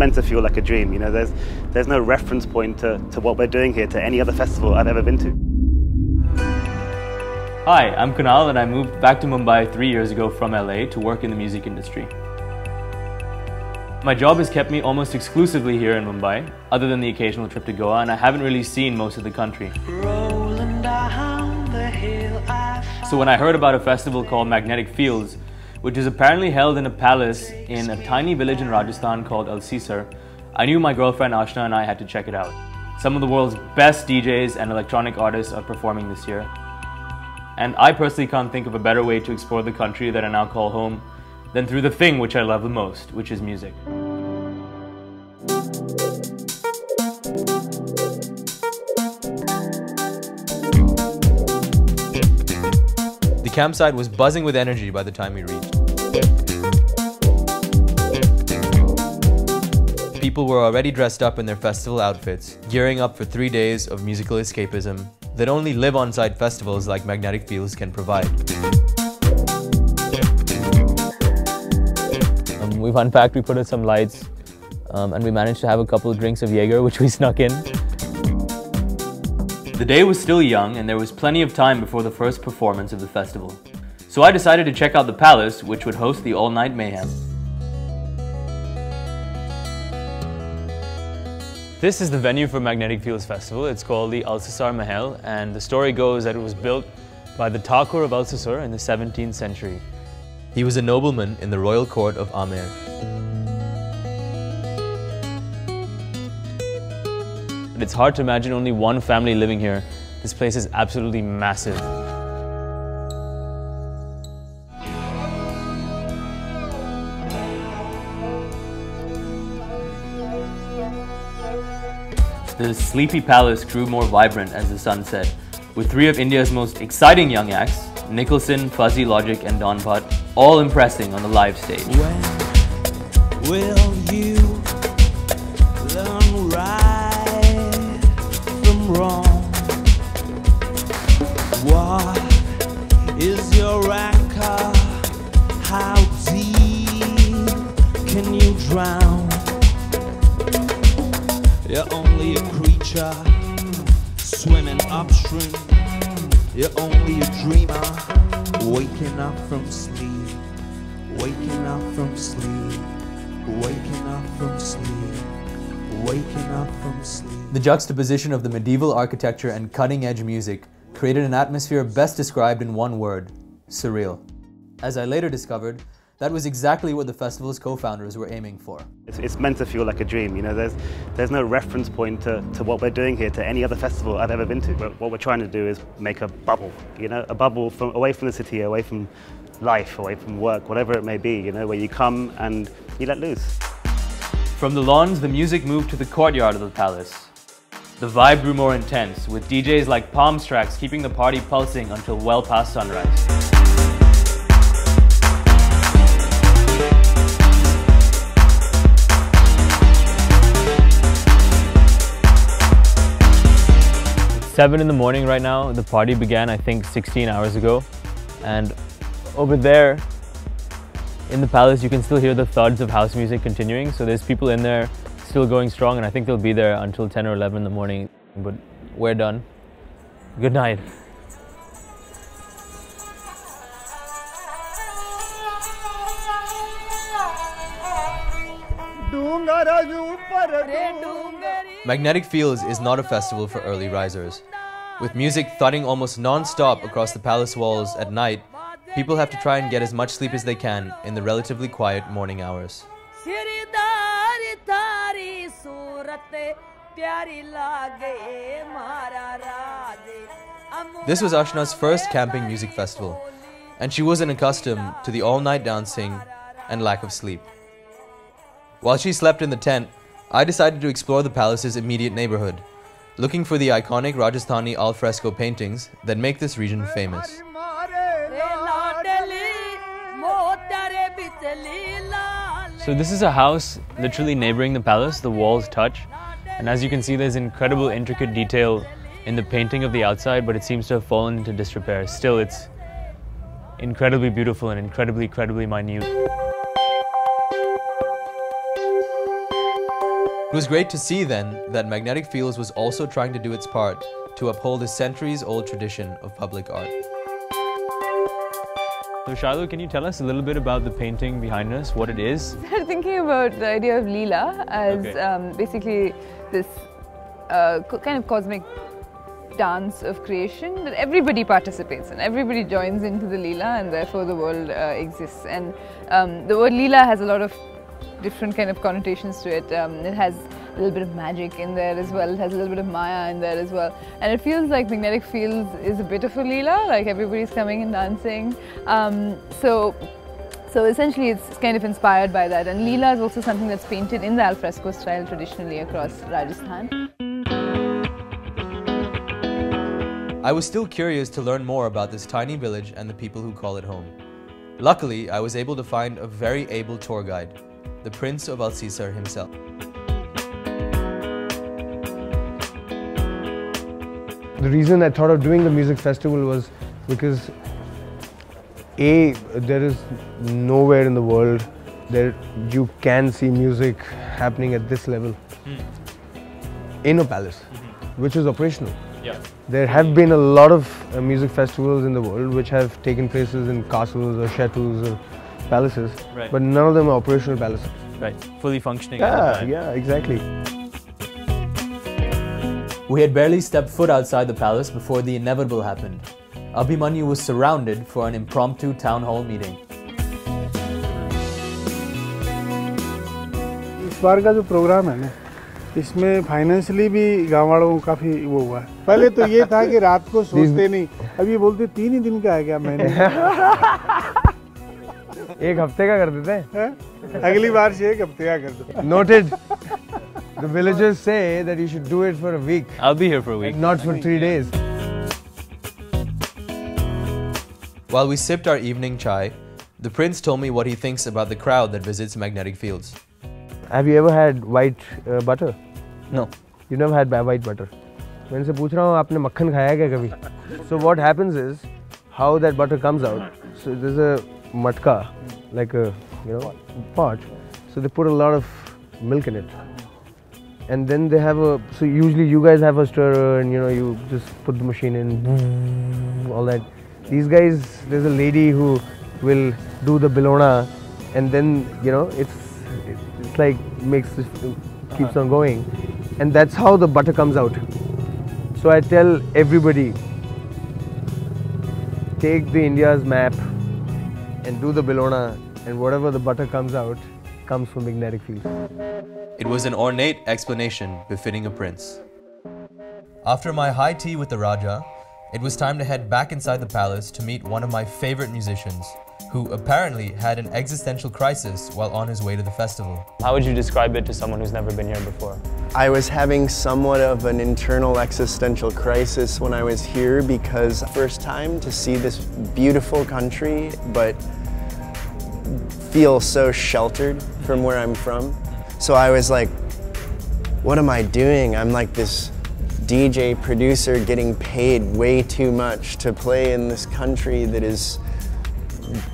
meant to feel like a dream. You know, there's no reference point to what we're doing here to any other festival I've ever been to. Hi, I'm Kunal and I moved back to Mumbai 3 years ago from LA to work in the music industry. My job has kept me almost exclusively here in Mumbai, other than the occasional trip to Goa, and I haven't really seen most of the country. So when I heard about a festival called Magnetic Fields, which is apparently held in a palace in a tiny village in Rajasthan called Alsisar, I knew my girlfriend Ashna and I had to check it out. Some of the world's best DJs and electronic artists are performing this year. And I personally can't think of a better way to explore the country that I now call home than through the thing which I love the most, which is music. The campsite was buzzing with energy by the time we reached. People were already dressed up in their festival outfits, gearing up for 3 days of musical escapism that only live on-site festivals like Magnetic Fields can provide. We've unpacked, we put in some lights, and we managed to have a couple of drinks of Jaeger, which we snuck in. The day was still young and there was plenty of time before the first performance of the festival. So I decided to check out the palace, which would host the all-night mayhem. This is the venue for Magnetic Fields Festival. It's called the Alsisar Mahal, and the story goes that it was built by the Thakur of Alsisar in the 17th century. He was a nobleman in the royal court of Amer. But it's hard to imagine only one family living here. This place is absolutely massive. The sleepy palace grew more vibrant as the sun set, with 3 of India's most exciting young acts, Nicholson, Fuzzy Logic and Don Putt, all impressing on the live stage. When will you learn right from wrong? What is your anchor? How deep can you drown? You're only a creature swimming upstream. You're only a dreamer waking up from sleep, waking up from sleep, waking up from sleep, waking up from sleep. The juxtaposition of the medieval architecture and cutting-edge music created an atmosphere best described in one word: surreal. As I later discovered, that was exactly what the festival's co-founders were aiming for. It's meant to feel like a dream. You know, there's no reference point to what we're doing here to any other festival I've ever been to. But what we're trying to do is make a bubble, you know, a bubble away from the city, away from life, away from work, whatever it may be, you know, where you come and you let loose. From the lawns, the music moved to the courtyard of the palace. The vibe grew more intense, with DJs like Palms Tracks keeping the party pulsing until well past sunrise. It's 7 in the morning right now. The party began, I think, 16 hours ago. And over there in the palace, you can still hear the thuds of house music continuing. So there's people in there still going strong, and I think they'll be there until 10 or 11 in the morning. But we're done. Good night. Magnetic Fields is not a festival for early risers. With music thudding almost non-stop across the palace walls at night, people have to try and get as much sleep as they can in the relatively quiet morning hours. This was Ashna's first camping music festival, and she wasn't accustomed to the all-night dancing and lack of sleep. While she slept in the tent, I decided to explore the palace's immediate neighborhood, looking for the iconic Rajasthani alfresco paintings that make this region famous. So this is a house literally neighboring the palace. The walls touch, and as you can see, there's incredible intricate detail in the painting of the outside, but it seems to have fallen into disrepair. Still, it's incredibly beautiful and incredibly minute. It was great to see then that Magnetic Fields was also trying to do its part to uphold a centuries-old tradition of public art. So Shiloh, can you tell us a little bit about the painting behind us, what it is? I started thinking about the idea of Leela as basically this kind of cosmic dance of creation that everybody participates in, everybody joins into the Leela, and therefore the world exists. And the word Leela has a lot of different kind of connotations to it. It has a little bit of magic in there as well, it has a little bit of Maya in there as well, and it feels like Magnetic Fields is a bit of a Leela, like everybody's coming and dancing. So essentially it's kind of inspired by that, and Leela is also something that's painted in the alfresco style traditionally across Rajasthan. I was still curious to learn more about this tiny village and the people who call it home. Luckily, I was able to find a very able tour guide, the Prince of Alcisar himself. The reason I thought of doing the music festival was because A, there is nowhere in the world that you can see music happening at this level in a palace, which is operational. Yeah. There have been a lot of music festivals in the world which have taken places in castles or chateaus or palaces, but none of them are operational palaces. Right, fully functioning. Yeah, exactly. We had barely stepped foot outside the palace before the inevitable happened. Abhimanyu was surrounded for an impromptu town hall meeting. इस बार का जो programme है ना, इसमें financially भी गाँव वालों को काफी वो हुआ है। पहले तो ये था कि रात को सोचते नहीं, अब ये बोलते 3 ही दिन का है क्या महीने? एक हफ्ते का कर देते हैं? अगली बार से 1 हफ्ते का कर दो। Noted. The villagers say that you should do it for a week. I'll be here for a week. Not for 3 days. While we sipped our evening chai, the prince told me what he thinks about the crowd that visits Magnetic Fields. Have you ever had white butter? No. You never had white butter? मैं इनसे पूछ रहा हूँ आपने मक्खन खाया क्या कभी? So what happens is how that butter comes out. So there's a matka, like a pot. So they put a lot of milk in it. And then they have a, so usually you guys have a stirrer and you just put the machine in, all that. These guys, there's a lady who will do the bilona, and then it's like keeps on going, and that's how the butter comes out. So I tell everybody, take the India's map and do the bilona, and whatever the butter comes out comes from Magnetic Fields. It was an ornate explanation befitting a prince. After my high tea with the Raja, it was time to head back inside the palace to meet one of my favorite musicians, who apparently had an existential crisis while on his way to the festival. How would you describe it to someone who's never been here before? I was having somewhat of an internal existential crisis when I was here, because first time to see this beautiful country but feel so sheltered from where I'm from. So I was like, what am I doing? I'm like this DJ producer getting paid way too much to play in this country that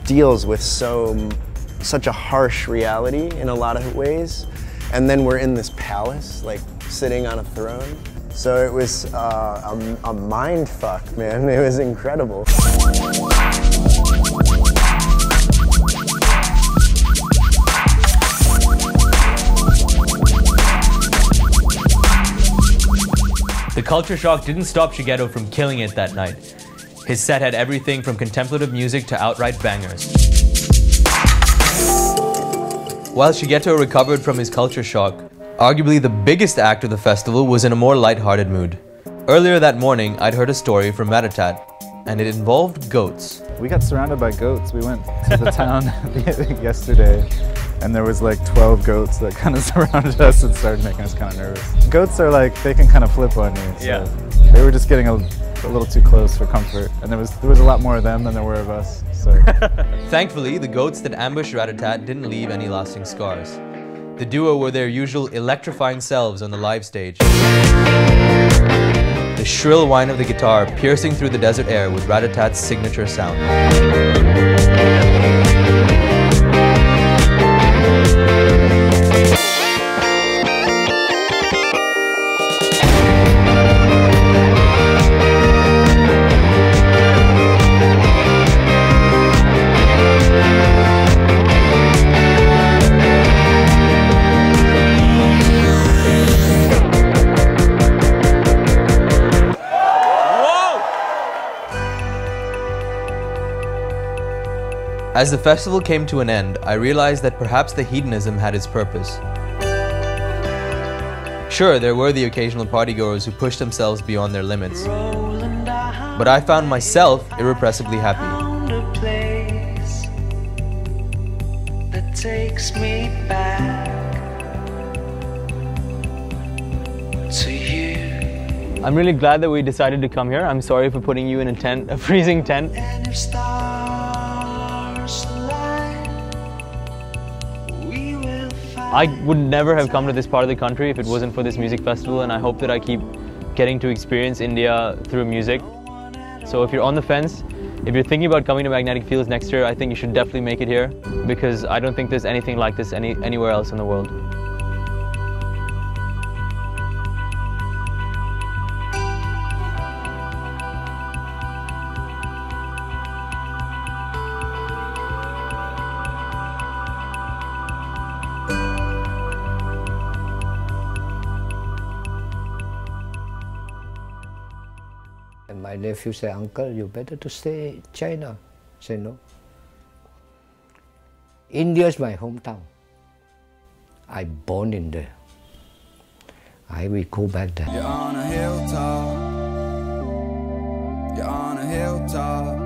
deals with such a harsh reality in a lot of ways. And then we're in this palace, like sitting on a throne. So it was a mind fuck, man. It was incredible. The culture shock didn't stop Shigeto from killing it that night. His set had everything from contemplative music to outright bangers. While Shigeto recovered from his culture shock, arguably the biggest act of the festival was in a more light-hearted mood. Earlier that morning, I'd heard a story from Ratatat, and it involved goats. We got surrounded by goats. We went to the town yesterday, and there was like 12 goats that kind of surrounded us and started making us kind of nervous. Goats are like, they can kind of flip on you. So they were just getting a little too close for comfort, and there was a lot more of them than there were of us. So Thankfully, the goats that ambushed Ratatat didn't leave any lasting scars. The duo were their usual electrifying selves on the live stage. The shrill whine of the guitar piercing through the desert air with Ratatat's signature sound. As the festival came to an end, I realized that perhaps the hedonism had its purpose. Sure, there were the occasional partygoers who pushed themselves beyond their limits, but I found myself irrepressibly happy. Takes me back to you. I'm really glad that we decided to come here. I'm sorry for putting you in a tent, a freezing tent. And if stars align, we will find. I would never have come to this part of the country if it wasn't for this music festival, and I hope that I keep getting to experience India through music. So if you're on the fence, if you're thinking about coming to Magnetic Fields next year, I think you should definitely make it here, because I don't think there's anything like this anywhere else in the world. And my nephew said, "Uncle, you better to stay in China." I said, "No. India is my hometown. I born in there. I will go back there." You're on a hilltop. You're on a hilltop.